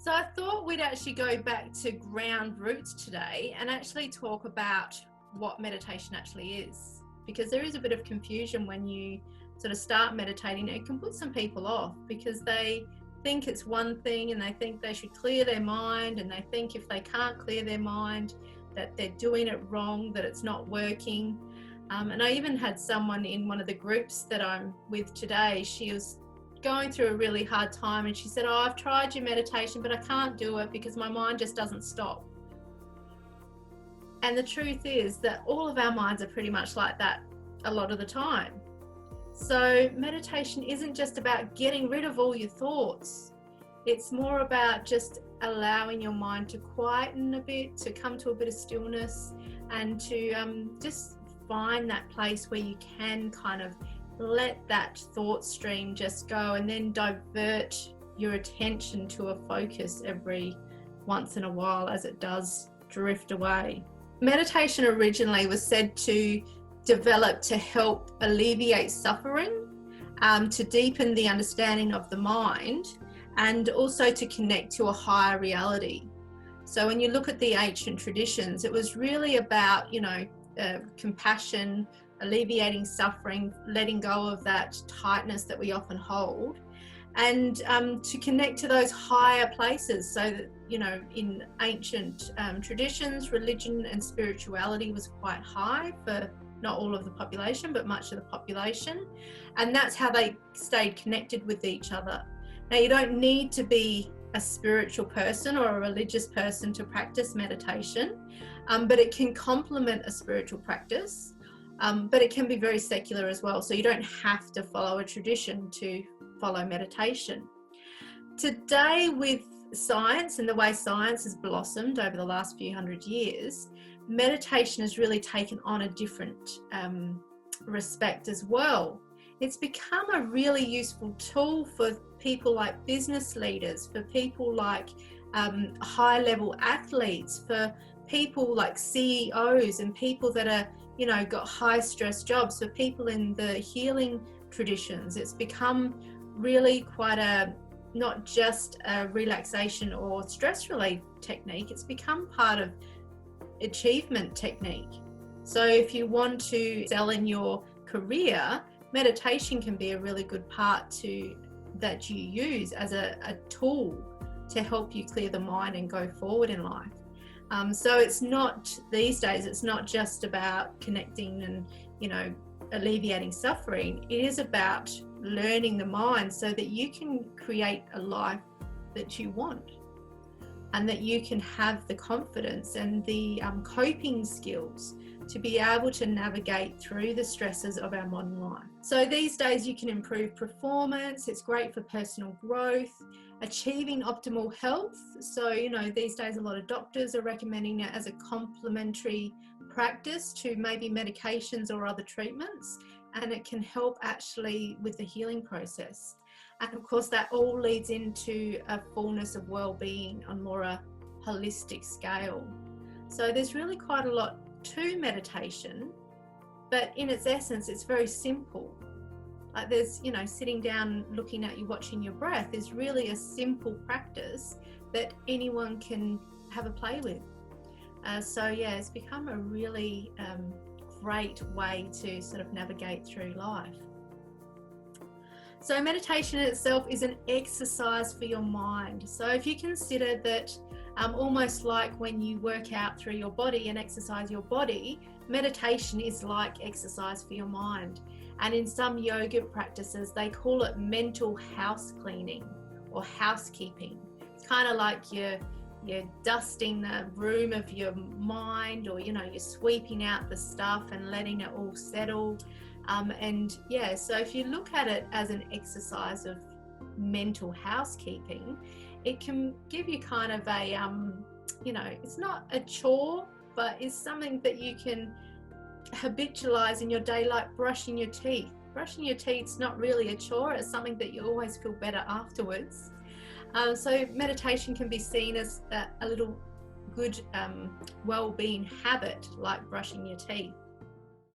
So I thought we'd actually go back to ground roots today and actually talk about what meditation actually is, because there is a bit of confusion when you sort of start meditating. It can put some people off because they think it's one thing and they think they should clear their mind, and they think if they can't clear their mind that they're doing it wrong, that it's not working. And I even had someone in one of the groups that I'm with today. She was going through a really hard time and she said, "Oh, I've tried your meditation, but I can't do it because my mind just doesn't stop." And the truth is that all of our minds are pretty much like that a lot of the time. So meditation isn't just about getting rid of all your thoughts. It's more about just allowing your mind to quieten a bit, to come to a bit of stillness, and to just find that place where you can kind of let that thought stream just go, and then divert your attention to a focus every once in a while as it does drift away. Meditation originally was said to develop to help alleviate suffering, to deepen the understanding of the mind, and also to connect to a higher reality. So when you look at the ancient traditions, it was really about, compassion, alleviating suffering, letting go of that tightness that we often hold, and to connect to those higher places. So that, in ancient traditions, religion and spirituality was quite high for not all of the population, but much of the population. And that's how they stayed connected with each other. Now, you don't need to be a spiritual person or a religious person to practice meditation, but it can complement a spiritual practice. But it can be very secular as well. So you don't have to follow a tradition to follow meditation. Today, with science and the way science has blossomed over the last few hundred years, meditation has really taken on a different respect as well. It's become a really useful tool for people like business leaders, for people like high-level athletes, for people like CEOs and people that are got high stress jobs, for people in the healing traditions. It's become really quite not just a relaxation or stress relief technique, it's become part of achievement technique. So if you want to excel in your career, meditation can be a really good part that you use as a tool to help you clear the mind and go forward in life. So it's not, these days, it's not just about connecting and, alleviating suffering. It is about learning the mind so that you can create a life that you want, and that you can have the confidence and the coping skills to be able to navigate through the stresses of our modern life. So these days you can improve performance. It's great for personal growth, achieving optimal health. So, these days a lot of doctors are recommending it as a complementary practice to maybe medications or other treatments, and it can help actually with the healing process. And of course that all leads into a fullness of well-being on more a holistic scale. So there's really quite a lot to meditation, but in its essence it's very simple. Like there's, sitting down, looking at you, watching your breath is really a simple practice that anyone can have a play with. So yeah, it's become a really great way to sort of navigate through life. So meditation in itself is an exercise for your mind. So if you consider that almost like when you work out through your body and exercise your body, meditation is like exercise for your mind. And in some yoga practices, they call it mental house cleaning or housekeeping. It's kind of like you're dusting the room of your mind, or you're sweeping out the stuff and letting it all settle. So if you look at it as an exercise of mental housekeeping, it can give you kind of a it's not a chore, but it's something that you can habitualize in your day, like brushing your teeth. Brushing your teeth's not really a chore, it's something that you always feel better afterwards. So meditation can be seen as a little good well-being habit, like brushing your teeth.